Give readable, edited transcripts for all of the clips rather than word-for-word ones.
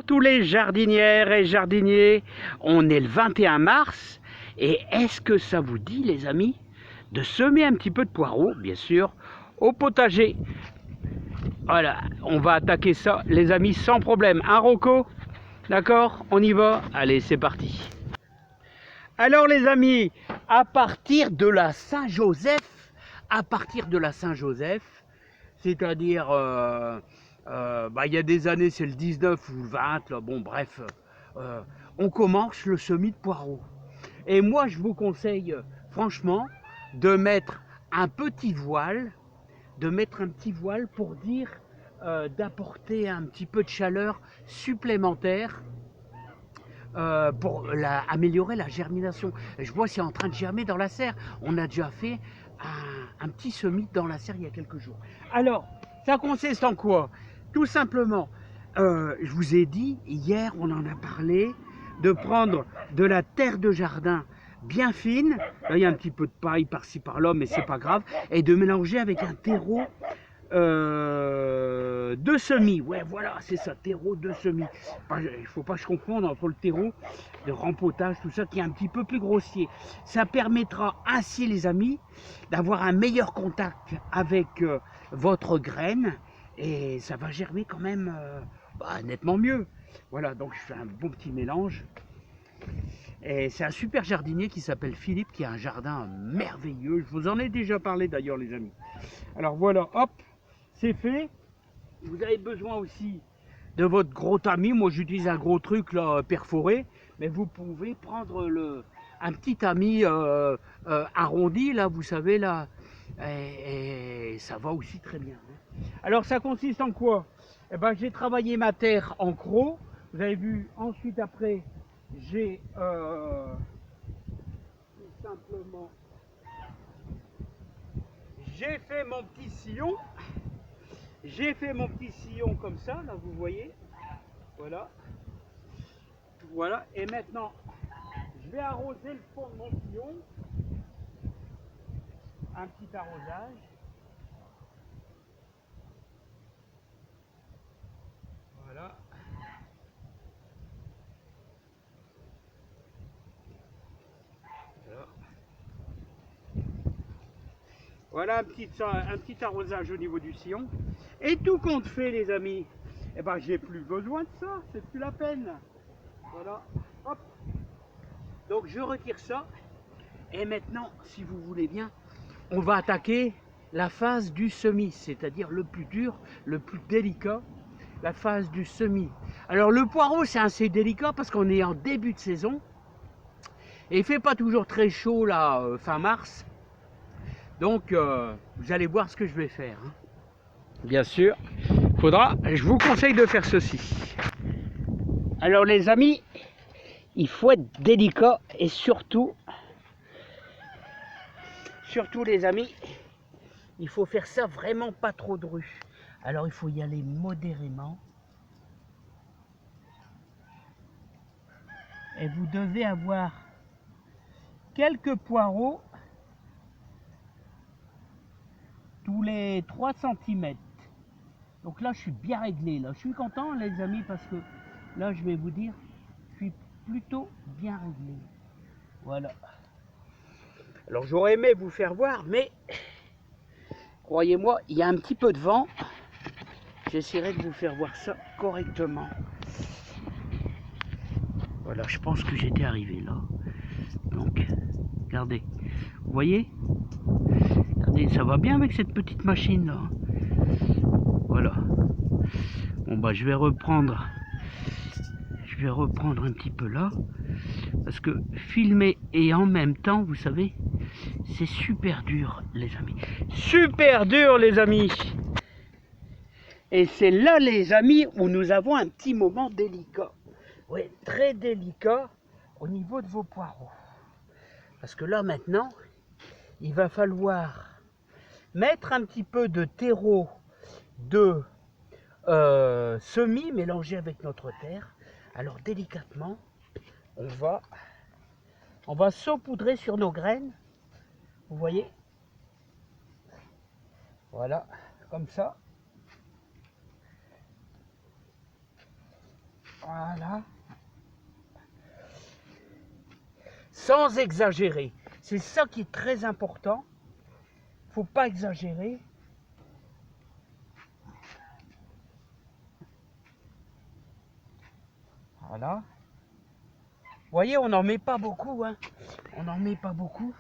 tous les jardinières et jardiniers, on est le 21 mars et est-ce que ça vous dit les amis de semer un petit peu de poireaux, bien sûr, au potager? Voilà, on va attaquer ça les amis sans problème, hein Rocco? D'accord, on y va? Allez, c'est parti. Alors les amis, à partir de la Saint-Joseph, c'est-à-dire, il y a des années, c'est le 19 ou le 20, là, bon bref, on commence le semis de poireaux. Et moi, je vous conseille, franchement, de mettre un petit voile, pour dire, d'apporter un petit peu de chaleur supplémentaire pour améliorer la germination. Et je vois c'est en train de germer dans la serre. On a déjà fait un petit semis dans la serre il y a quelques jours. Alors, ça consiste en quoi? Tout simplement, je vous ai dit, hier on en a parlé, de prendre de la terre de jardin bien fine, là il y a un petit peu de paille par-ci par-là, mais c'est pas grave, et de mélanger avec un terreau de semis. Ouais, voilà, c'est ça, terreau de semis. Il faut pas que je confonde entre le terreau de rempotage, tout ça, qui est un petit peu plus grossier. Ça permettra ainsi, les amis, d'avoir un meilleur contact avec votre graine et ça va germer quand même nettement mieux. Voilà, donc je fais un bon petit mélange. Et c'est un super jardinier qui s'appelle Philippe, qui a un jardin merveilleux. Je vous en ai déjà parlé d'ailleurs, les amis. Alors voilà, hop, c'est fait. Vous avez besoin aussi de votre gros tamis. Moi j'utilise un gros truc là perforé, mais vous pouvez prendre un petit tamis arrondi là, vous savez là, et ça va aussi très bien. Alors ça consiste en quoi? Eh ben, j'ai travaillé ma terre en croc. Vous avez vu, ensuite après j'ai tout simplement j'ai fait mon petit sillon. J'ai fait mon petit sillon comme ça, là vous voyez. Voilà. Voilà. Et maintenant, je vais arroser le fond de mon sillon. Un petit arrosage. Voilà. Voilà. Voilà un petit arrosage au niveau du sillon. Et tout compte fait, les amis, eh ben, j'ai plus besoin de ça, c'est plus la peine. Voilà, hop. Donc je retire ça. Et maintenant, si vous voulez bien, on va attaquer la phase du semis, c'est-à-dire le plus dur, le plus délicat, la phase du semis. Alors le poireau, c'est assez délicat parce qu'on est en début de saison. Et il ne fait pas toujours très chaud là, fin mars. Donc, vous allez voir ce que je vais faire. Hein. Bien sûr, je vous conseille de faire ceci. Alors les amis, il faut être délicat et surtout les amis, il faut faire ça vraiment pas trop dru. Alors il faut y aller modérément. Et vous devez avoir quelques poireaux tous les 3 cm. Donc là, je suis bien réglé. Là. Je suis content, les amis, parce que là, je vais vous dire, je suis plutôt bien réglé. Voilà. Alors, j'aurais aimé vous faire voir, mais croyez-moi, il y a un petit peu de vent. J'essaierai de vous faire voir ça correctement. Voilà, je pense que j'étais arrivé là. Donc, regardez. Vous voyez? Regardez, ça va bien avec cette petite machine là. Voilà. Bon bah je vais reprendre un petit peu là. Parce que filmer et en même temps, vous savez, c'est super dur les amis. Super dur les amis. Et c'est là les amis où nous avons un petit moment délicat. Oui, très délicat au niveau de vos poireaux. Parce que là maintenant, il va falloir mettre un petit peu de terreau de semis mélangé avec notre terre. Alors délicatement, on va saupoudrer sur nos graines. Vous voyez? Voilà, comme ça. Voilà. Sans exagérer. C'est ça qui est très important. Faut pas exagérer. Voilà. Vous voyez, on n'en met pas beaucoup, hein. On n'en met pas beaucoup.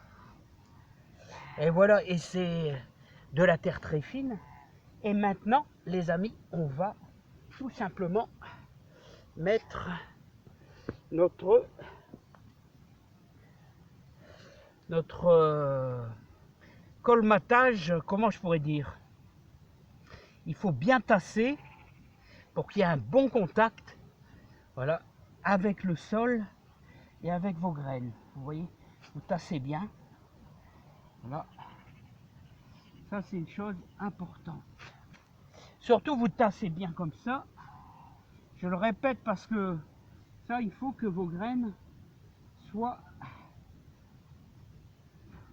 Et voilà, et c'est de la terre très fine. Et maintenant, les amis, on va tout simplement mettre notre colmatage, comment je pourrais dire. Il faut bien tasser pour qu'il y ait un bon contact, voilà, avec le sol et avec vos graines. Vous voyez, vous tassez bien. Voilà. Ça, c'est une chose importante. Surtout, vous tassez bien comme ça. Je le répète parce que ça, il faut que vos graines soient...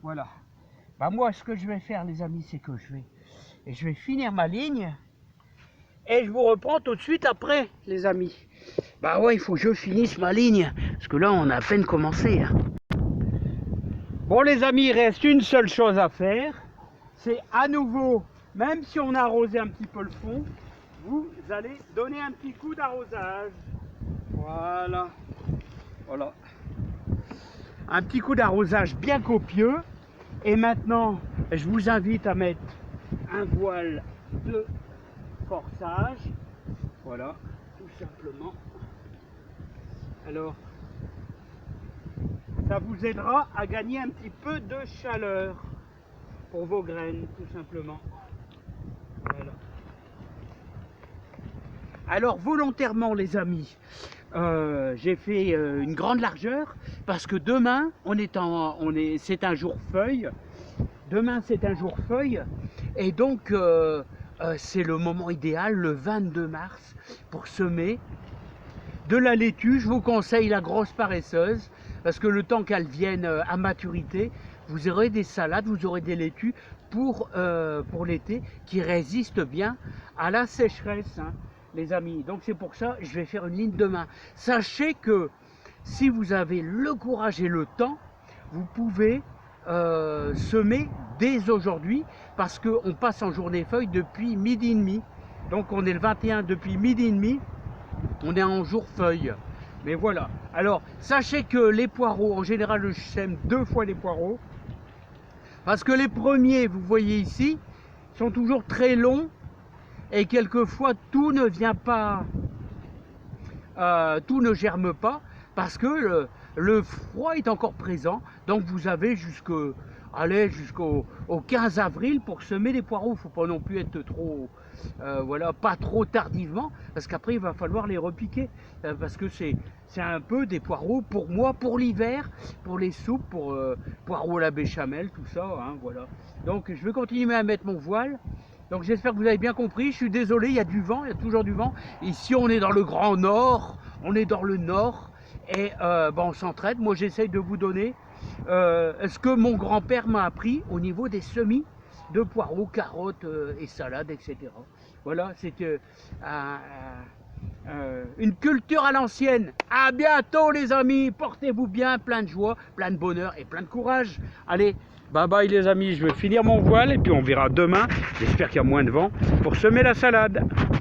Voilà. Bah moi, ce que je vais faire, les amis, c'est que je vais finir ma ligne. Et je vous reprends tout de suite après, les amis. Bah ouais, il faut que je finisse ma ligne. Parce que là, on a à peine commencé. Hein. Bon, les amis, il reste une seule chose à faire. C'est à nouveau, même si on a arrosé un petit peu le fond, vous allez donner un petit coup d'arrosage. Voilà. Voilà. Un petit coup d'arrosage bien copieux. Et maintenant, je vous invite à mettre un voile de forçage. Voilà, tout simplement. Alors, ça vous aidera à gagner un petit peu de chaleur pour vos graines, tout simplement. Voilà. Alors, volontairement, les amis, j'ai fait une grande largeur parce que demain, c'est un jour feuille. Demain, c'est un jour feuille. Et donc, c'est le moment idéal, le 22 mars, pour semer de la laitue. Je vous conseille la grosse paresseuse parce que le temps qu'elle vienne à maturité, vous aurez des salades, vous aurez des laitues pour l'été qui résistent bien à la sécheresse, hein, les amis. Donc c'est pour ça que je vais faire une ligne demain. Sachez que si vous avez le courage et le temps, vous pouvez semer dès aujourd'hui parce qu'on passe en journée feuille depuis midi et demi. Donc on est le 21 depuis midi et demi, on est en jour feuille. Mais voilà. Alors sachez que les poireaux, en général je sème 2 fois les poireaux. Parce que les premiers, vous voyez ici, sont toujours très longs. Et quelquefois tout ne vient pas, tout ne germe pas. Parce que le froid est encore présent. Donc vous avez jusqu'au 15 avril pour semer les poireaux. Il ne faut pas non plus être trop, voilà, pas trop tardivement, parce qu'après il va falloir les repiquer, parce que c'est un peu des poireaux pour moi, pour l'hiver, pour les soupes, pour poireaux à la béchamel, tout ça, hein, voilà. Donc je vais continuer à mettre mon voile. Donc j'espère que vous avez bien compris. Je suis désolé, il y a du vent, il y a toujours du vent. Ici on est dans le grand nord, on est dans le nord. Et on s'entraide. Moi j'essaye de vous donner ce que mon grand-père m'a appris au niveau des semis de poireaux, carottes et salades, etc. Voilà, c'est une culture à l'ancienne. À bientôt les amis, portez-vous bien, plein de joie, plein de bonheur et plein de courage. Allez, bye bye les amis, je vais finir mon voile et puis on verra demain, j'espère qu'il y a moins de vent, pour semer la salade.